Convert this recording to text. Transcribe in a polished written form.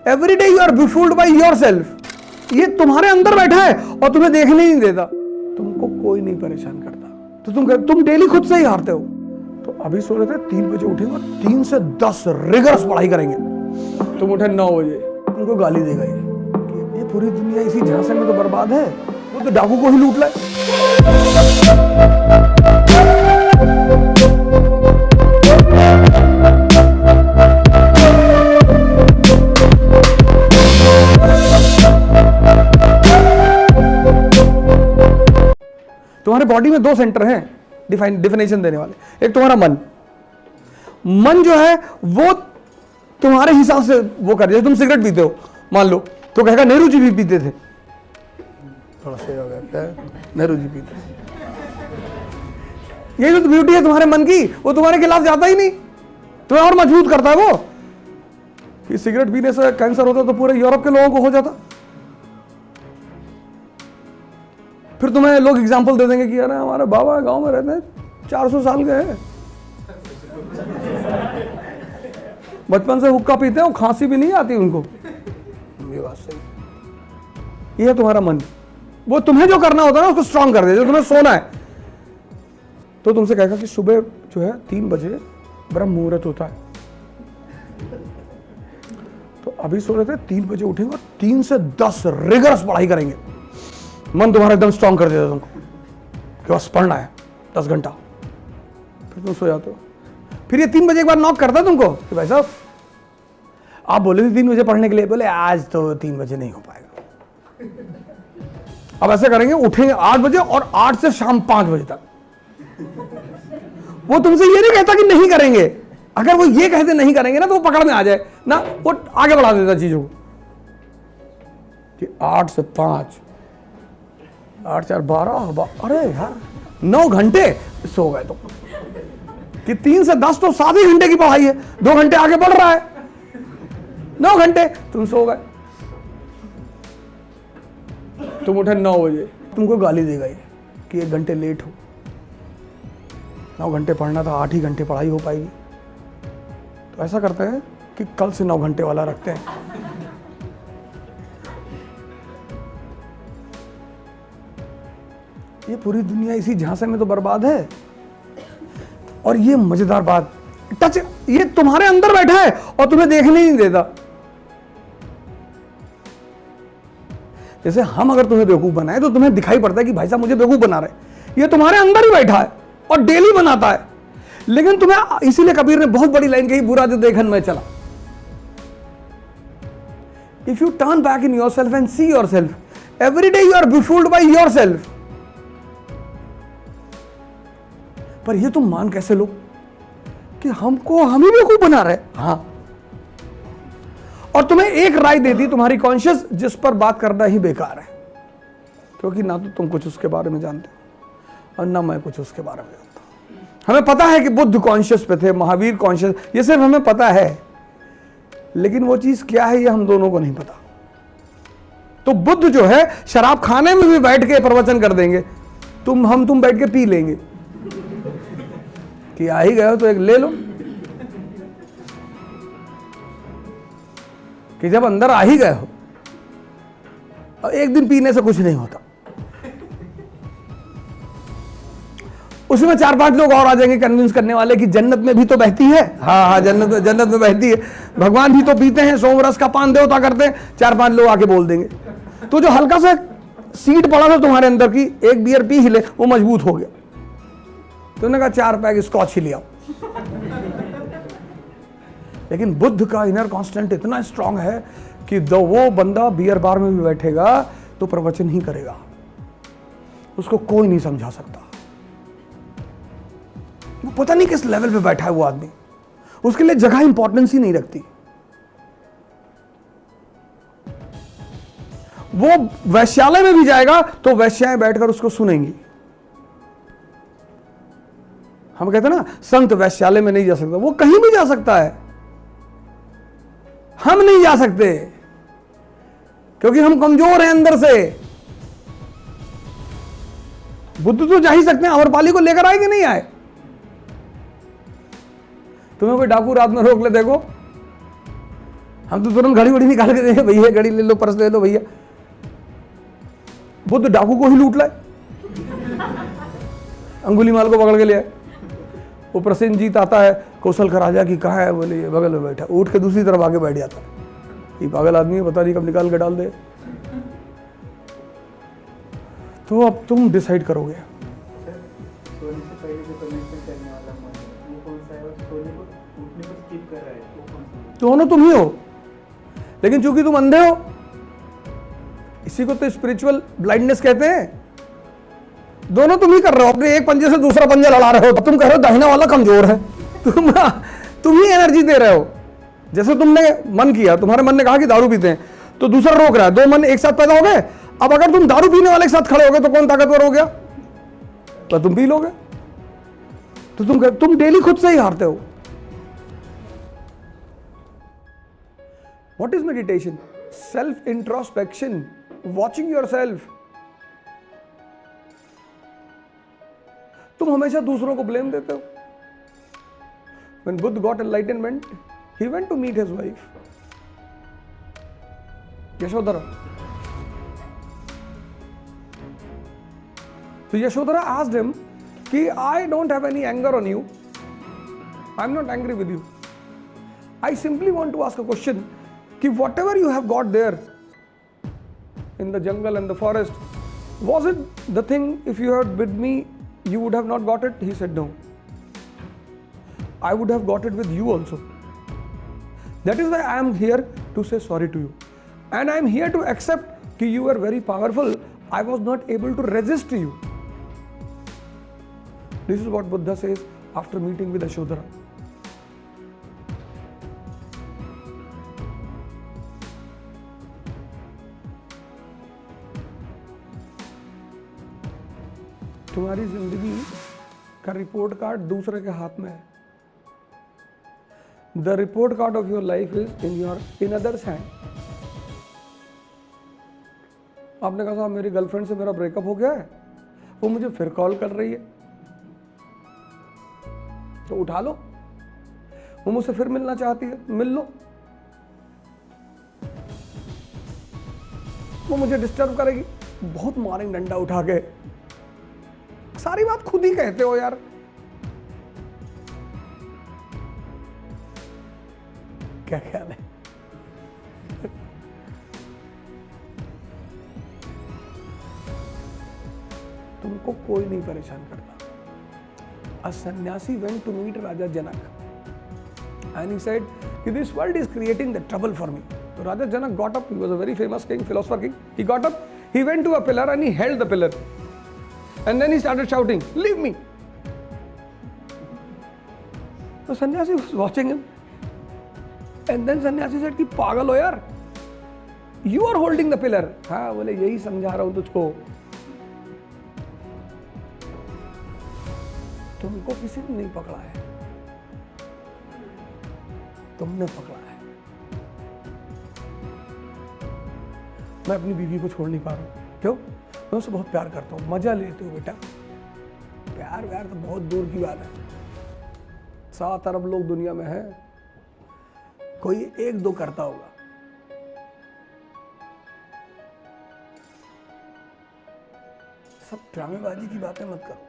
Every day you are befooled by yourself. ये तुम्हारे अंदर बैठा है और तुम्हें देखने नहीं देता। तुमको कोई नहीं परेशान करता, तो तुम डेली खुद से ही हारते हो। तो अभी सो रहे थे 3 बजे उठेंगे और 3 से 10 रिगरस पढ़ाई करेंगे। तुम उठे 9 बजे, तुमको गाली देगा ये पूरी दुनिया इसी झांसे में तो बर्बाद है, वो तो डाकू को ही लूट लाए। तुम्हारे बॉडी में 2 सेंटर हैं डिफिनेशन देने वाले। एक तुम्हारा मन जो है वो तुम्हारे हिसाब से वो कर, जैसे तुम सिगरेट पीते हो मान लो, तो कहेगा नेहरू जी भी पीते थे, थोड़ा सही हो गया, नेहरू जी पीते थे। यही तो ब्यूटी है तुम्हारे मन की, वो तुम्हारे खिलाफ जाता ही नहीं, तुम्हें और मजबूत करता है वो। कि सिगरेट पीने से कैंसर होता तो पूरे यूरोप के लोगों को हो जाता। फिर तुम्हें लोग एग्जाम्पल दे देंगे कि यार हमारे बाबा गांव में रहते हैं 400 साल के हैं, बचपन से हुक्का पीते हैं और खांसी भी नहीं आती उनको। ये बात सही। ये है तुम्हारा मन, वो तुम्हें जो करना होता है ना उसको स्ट्रांग कर दे। जो तुम्हें सोना है तो तुमसे कहेगा कि सुबह जो है 3 बजे ब्रह्म मुहूर्त होता है, तो अभी सो रहे थे 3 बजे उठेंगे और 3 से 10 रिगरस पढ़ाई करेंगे। मन तुम्हारा एकदम स्ट्रांग कर देता तुमको कि बस पढ़ना है 10 घंटा। फिर तुम सो जाते हो। फिर ये 3 बजे एक बार नॉक करता है तुमको कि भाई साहब आप बोले थे 3 बजे पढ़ने के लिए, बोले आज तो 3 बजे नहीं हो पाएगा। अब ऐसे करेंगे, उठेंगे 8 बजे और 8 से शाम 5 बजे तक। वो तुमसे ये नहीं कहता कि नहीं करेंगे, अगर वो ये कहते नहीं करेंगे ना तो वो पकड़ में आ जाए ना, वो आगे बढ़ा देता चीजों को कि 8 से 5, 8 4 12, अरे यार 9 घंटे सो गए। तो कि 3 से 10 तो 7 ही घंटे की पढ़ाई है, 2 घंटे आगे बढ़ रहा है, 9 घंटे तुम सो गए। तुम उठे 9 बजे, तुमको गाली देगा ये कि 1 घंटे लेट हो। 9 घंटे पढ़ना था, 8 ही घंटे पढ़ाई हो पाएगी। तो ऐसा करते हैं कि कल से 9 घंटे वाला रखते हैं। ये पूरी दुनिया इसी झांसे में तो बर्बाद है। और ये मजेदार बात, टच, ये तुम्हारे अंदर बैठा है और तुम्हें देखने नहीं देता। जैसे हम अगर तुम्हें बेवकूफ बनाए तो तुम्हें दिखाई पड़ता है कि भाई साहब मुझे बेवकूफ बना रहे। ये तुम्हारे अंदर ही बैठा है और डेली बनाता है। लेकिन तुम्हें, इसीलिए कबीर ने बहुत बड़ी लाइन कही, बुरा जो देखन में चला। If you turn back in yourself and see yourself, every day you are befooled by yourself. पर ये तुम मान कैसे लो कि हम ही बेवकूफ बना रहे। हाँ, और तुम्हें एक राय देती तुम्हारी कॉन्शियस, जिस पर बात करना ही बेकार है, क्योंकि ना तो तुम कुछ उसके बारे में जानते हो और ना मैं कुछ उसके बारे में जानता हूं। हमें पता है कि बुद्ध कॉन्शियस पे थे, महावीर कॉन्शियस, ये सिर्फ हमें पता है, लेकिन वो चीज क्या है ये हम दोनों को नहीं पता। तो बुद्ध जो है शराब खाने में भी बैठ के प्रवचन कर देंगे, तुम बैठ के पी लेंगे कि आ ही गए हो तो एक ले लो। कि जब अंदर आ ही गए हो, और एक दिन पीने से कुछ नहीं होता, उसमें 4-5 लोग और आ जाएंगे कन्विंस करने वाले कि जन्नत में भी तो बहती है। हाँ, जन्नत में बहती है, भगवान भी तो पीते हैं, सोमरस का पान देवता करते हैं। 4-5 लोग आके बोल देंगे। तो जो हल्का सा सीड पड़ा था तुम्हारे अंदर की, एक बियर पी हिले, वो मजबूत हो गया। तुमने कहा 4 पैक स्कॉच ही लिया। लेकिन बुद्ध का इनर कांस्टेंट इतना स्ट्रांग है कि वो बंदा बियर बार में भी बैठेगा तो प्रवचन ही करेगा, उसको कोई नहीं समझा सकता। वो पता नहीं किस लेवल पे बैठा है वो आदमी, उसके लिए जगह इंपॉर्टेंस ही नहीं रखती। वो वैश्यालय में भी जाएगा तो वैश्याएं बैठकर उसको सुनेंगी। हम कहते हैं ना, संत वैश्यालय में नहीं जा सकता, वो कहीं भी जा सकता है, हम नहीं जा सकते क्योंकि हम कमजोर हैं अंदर से। बुद्ध तो जा ही सकते हैं, अमरपाली को लेकर आए कि नहीं आए? तुम्हें कोई डाकू रात में रोक ले, देखो हम तो तुरंत घड़ी वड़ी निकाल के देंगे, भैया घड़ी ले लो, पर्स ले लो भैया। बुद्ध डाकू को ही लूट लाए, अंगुलीमाल को पकड़ के ले आए। वो प्रसेनजीत आता है, कौशल का राजा की कहाँ है, बोले ये बगल में बैठा, उठ के दूसरी तरफ आके बैठ जाता है। ये पागल आदमी है, पता नहीं कब निकाल के डाल दे। तो अब तुम डिसाइड करोगे। सोने से पहले जो कमिटमेंट करने वाला मन है वो कौन सा है, और सोने को उठने को स्किप कर रहा है वो कौन सा है? दोनों तुम ही हो, लेकिन चूंकि तुम अंधे हो, इसी को तो स्पिरिचुअल ब्लाइंडनेस कहते हैं। दोनों तुम ही कर रहे हो, अपने एक पंजे से दूसरा पंजा लड़ा रहे हो। तुम कह रहे हो दाहिना वाला कमजोर है, तुम ही एनर्जी दे रहे हो। जैसे तुमने मन किया, तुम्हारे मन ने कहा कि दारू पीते हैं, तो दूसरा रोक रहा है, दो मन एक साथ पैदा हो गए। अब अगर तुम दारू पीने वाले के साथ खड़े हो गए तो कौन ताकतवर हो गया? तो तुम पी लोगे। तो तुम डेली खुद से ही हारते हो। What is meditation? Self introspection, watching yourself. तुम हमेशा दूसरों को ब्लेम देते हो। When Buddha got enlightenment, he went to meet his wife, Yashodhara. So Yashodhara asked him, "Ki I don't have any anger on you. I'm not angry with you. I simply want to ask a question. Ki whatever you have got there in the jungle and the forest, was it the thing if you had with me, you would have not got it?" He said, "No. I would have got it with you also. That is why I am here to say sorry to you. And I am here to accept that you were very powerful. I was not able to resist you." This is what Buddha says after meeting with Yashodhara. तुम्हारी जिंदगी का report card दूसरे के हाथ में है। The report card of your life is in others' hand. आपने कहा साहब मेरी गर्लफ्रेंड से मेरा ब्रेकअप हो गया है, वो मुझे फिर कॉल कर रही है, तो उठा लो। वो मुझसे फिर मिलना चाहती है, मिल लो। वो मुझे डिस्टर्ब करेगी, बहुत मारेंगे डंडा उठा के। सारी बात खुद ही कहते हो यार। क्या ख्याल है? तुमको कोई नहीं परेशान करता। A sannyasi went to meet Raja Janak and he said, "This world is creating the trouble for me." So Raja Janak got up. He was a very famous king, philosopher king. He got up, he went to a pillar and he held the pillar. And then he started shouting, "Leave me." The sannyasi was watching him. And then sannyasi said कि पागल हो यार, you are holding the pillar. हाँ बोले यही समझा रहा हूं तुझको। तुमको किसी ने नहीं पकड़ा है, तुमने पकड़ा है। मैं अपनी बीवी को छोड़ नहीं पा रहा हूं। क्यों? मैं उससे बहुत प्यार करता हूं। मजा लेते हो बेटा, प्यार व्यार तो बहुत दूर की बात है। 7 अरब लोग दुनिया में हैं, कोई 1-2 करता होगा। सब ड्रामेबाजी की बातें मत करो।